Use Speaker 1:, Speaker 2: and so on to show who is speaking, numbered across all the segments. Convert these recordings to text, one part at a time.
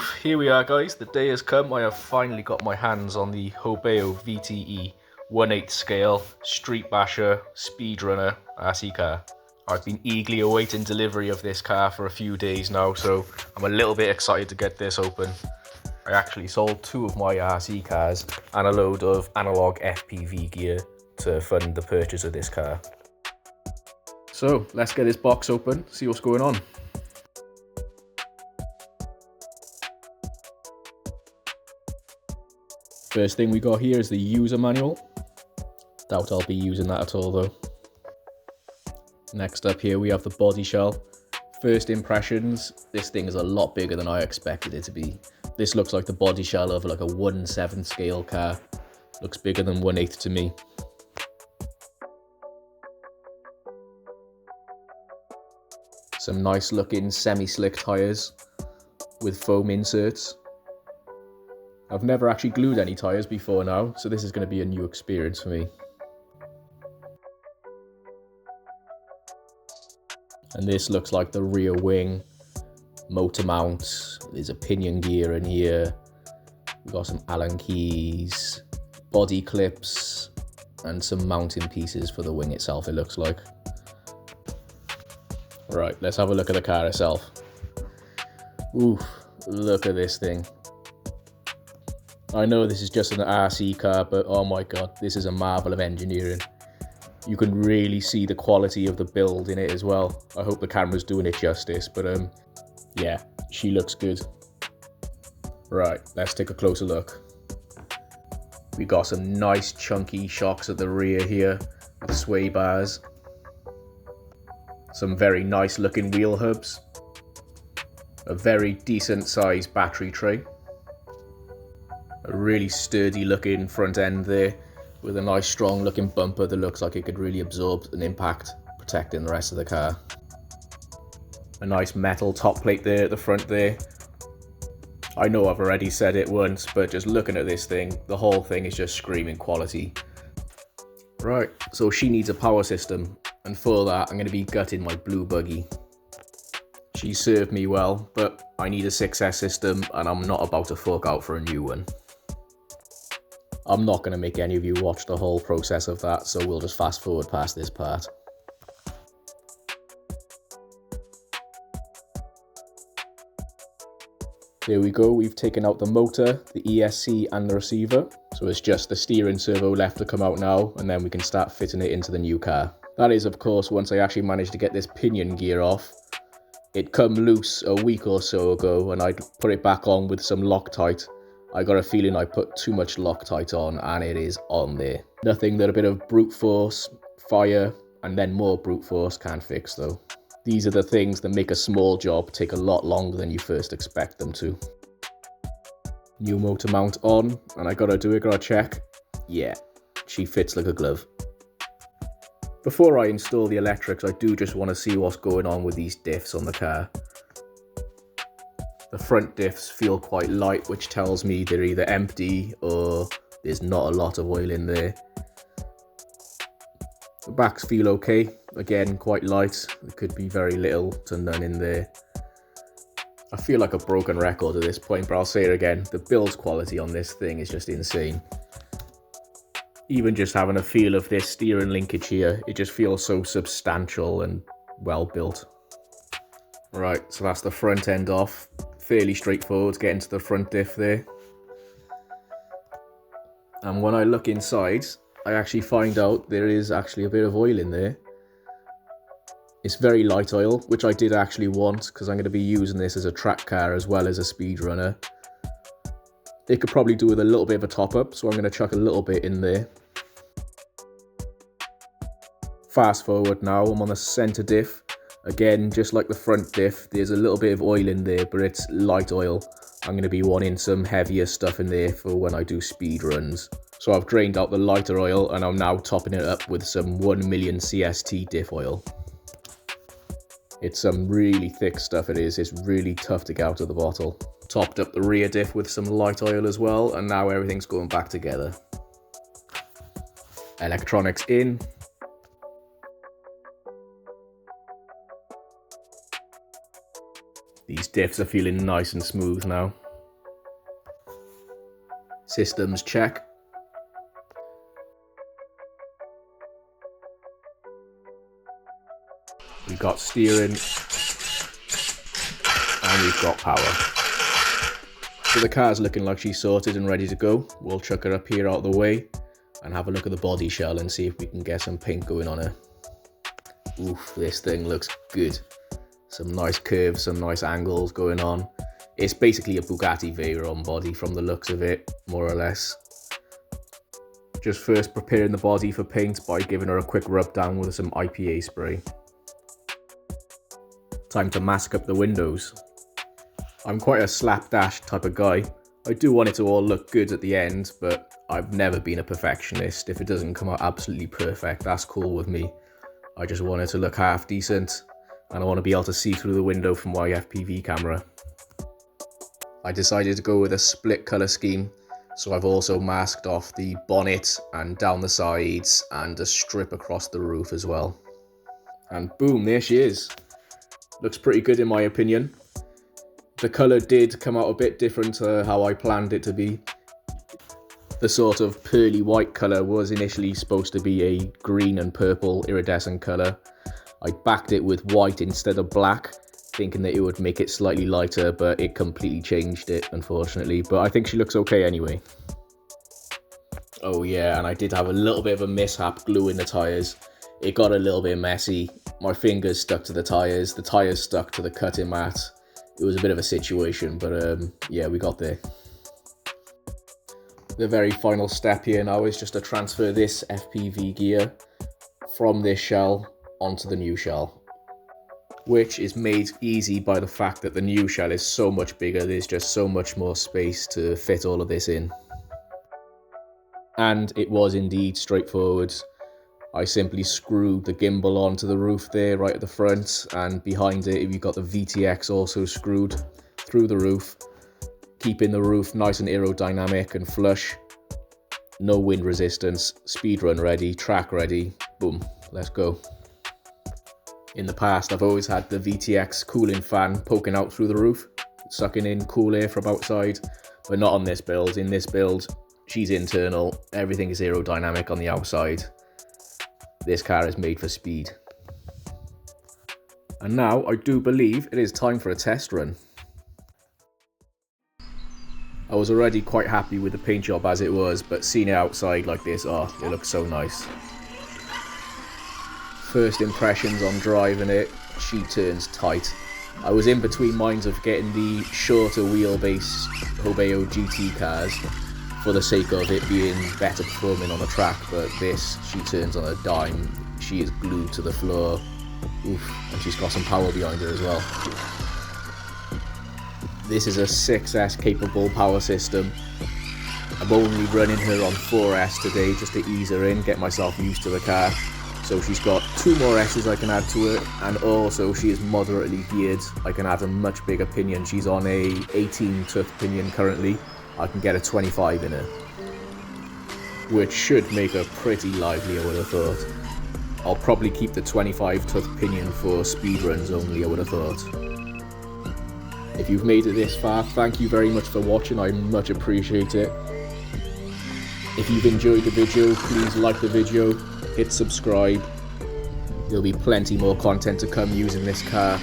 Speaker 1: Oof, here we are guys, the day has come. I have finally got my hands on the Hobao VTE 1/8 scale street basher speedrunner RC car. I've been eagerly awaiting delivery of this car for a few days now, so I'm a little bit excited to get this open. I actually sold 2 of my RC cars and a load of analog FPV gear to fund the purchase of this car. So let's get this box open, see what's going on. First thing we got here is the user manual. Doubt I'll be using that at all though. Next up here we have the body shell. First impressions, this thing is a lot bigger than I expected it to be. This looks like the body shell of like a 1/7 scale car. Looks bigger than 1/8 to me. Some nice looking semi-slick tyres with foam inserts. I've never actually glued any tyres before now, so this is going to be a new experience for me. And this looks like the rear wing, motor mount. There's a pinion gear in here. We've got some Allen keys, body clips, and some mounting pieces for the wing itself, it looks like. Right, let's have a look at the car itself. Ooh, look at this thing. I know this is just an RC car, but oh my god, this is a marvel of engineering. You can really see the quality of the build in it as well. I hope the camera's doing it justice, but yeah, she looks good. Right, let's take a closer look. We got some nice chunky shocks at the rear here with sway bars. Some very nice looking wheel hubs. A very decent sized battery tray. A really sturdy looking front end there with a nice strong looking bumper that looks like it could really absorb an impact, protecting the rest of the car. A nice metal top plate there at the front there. I know I've already said it once, but just looking at this thing, the whole thing is just screaming quality. Right, so she needs a power system, and for that I'm going to be gutting my blue buggy. She served me well, but I need a 6S system and I'm not about to fork out for a new one. I'm not going to make any of you watch the whole process of that, so we'll just fast forward past this part. There we go, we've taken out the motor, the ESC and the receiver, so it's just the steering servo left to come out now, and then we can start fitting it into the new car. That is of course once I actually managed to get this pinion gear off. It come loose a week or so ago and I put it back on with some Loctite. I got a feeling I put too much Loctite on and it is on there. Nothing that a bit of brute force, fire, and then more brute force can't fix though. These are the things that make a small job take a lot longer than you first expect them to. New motor mount on, and I gotta check. Yeah, she fits like a glove. Before I install the electrics, I do just want to see what's going on with these diffs on the car. The front diffs feel quite light, which tells me they're either empty or there's not a lot of oil in there. The backs feel okay, again quite light, there could be very little to none in there. I feel like a broken record at this point, but I'll say it again, the build quality on this thing is just insane. Even just having a feel of this steering linkage here, it just feels so substantial and well built. Right, so that's the front end off. Fairly straightforward to get into the front diff there. And when I look inside, I actually find out there is actually a bit of oil in there. It's very light oil, which I did actually want because I'm going to be using this as a track car as well as a speedrunner. It could probably do with a little bit of a top up, so I'm going to chuck a little bit in there. Fast forward now, I'm on the center diff. Again, just like the front diff, there's a little bit of oil in there, but it's light oil. I'm going to be wanting some heavier stuff in there for when I do speed runs. So I've drained out the lighter oil and I'm now topping it up with some 1 million CST diff oil. It's some really thick stuff it is, it's really tough to get out of the bottle. Topped up the rear diff with some light oil as well, and now everything's going back together. Electronics in. These diffs are feeling nice and smooth now. Systems check. We've got steering and we've got power. So the car's looking like she's sorted and ready to go. We'll chuck her up here out of the way and have a look at the body shell and see if we can get some paint going on her. Oof, this thing looks good. Some nice curves, some nice angles going on. It's basically a Bugatti Veyron body from the looks of it, more or less. Just first preparing the body for paint by giving her a quick rub down with some IPA spray. Time to mask up the windows. I'm quite a slapdash type of guy. I do want it to all look good at the end, but I've never been a perfectionist. If it doesn't come out absolutely perfect, that's cool with me. I just want it to look half decent, and I want to be able to see through the window from my FPV camera. I decided to go with a split colour scheme, so I've also masked off the bonnet and down the sides and a strip across the roof as well. And boom, there she is. Looks pretty good in my opinion. The colour did come out a bit different to how I planned it to be. The sort of pearly white colour was initially supposed to be a green and purple iridescent colour. I backed it with white instead of black, thinking that it would make it slightly lighter, but it completely changed it, unfortunately. But I think she looks okay anyway. Oh yeah, and I did have a little bit of a mishap gluing the tyres. It got a little bit messy. My fingers stuck to the tyres stuck to the cutting mat. It was a bit of a situation, but yeah, we got there. The very final step here now is just to transfer this FPV gear from this shell onto the new shell, which is made easy by the fact that the new shell is so much bigger. There's just so much more space to fit all of this in. And it was indeed straightforward. I simply screwed the gimbal onto the roof there right at the front, and behind it you've got the VTX also screwed through the roof, keeping the roof nice and aerodynamic and flush. No wind resistance, speed run ready, track ready, boom, let's go. In the past I've always had the VTX cooling fan poking out through the roof, sucking in cool air from outside, but not on this build. In this build, she's internal, everything is aerodynamic on the outside. This car is made for speed. And now I do believe it is time for a test run. I was already quite happy with the paint job as it was, but seeing it outside like this, oh, it looks so nice. First impressions on driving it, she turns tight. I was in between minds of getting the shorter wheelbase Hobeo GT cars for the sake of it being better performing on the track, but this, she turns on a dime. She is glued to the floor. Oof, and she's got some power behind her as well. This is a 6S capable power system. I'm only running her on 4S today just to ease her in, get myself used to the car. So she's got 2 more S's I can add to her, and also she is moderately geared. I can add a much bigger pinion. She's on a 18 tooth pinion currently. I can get a 25 in her, which should make her pretty lively, I would have thought. I'll probably keep the 25 tooth pinion for speed runs only, I would have thought. If you've made it this far, thank you very much for watching, I much appreciate it. If you've enjoyed the video, please like the video, hit subscribe. There'll be plenty more content to come using this car.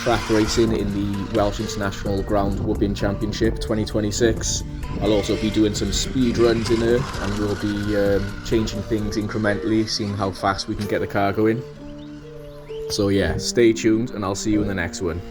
Speaker 1: Track racing in the Welsh International Ground Whooping Championship 2026. I'll also be doing some speed runs in her, and we'll be changing things incrementally, seeing how fast we can get the car going. So yeah, stay tuned and I'll see you in the next one.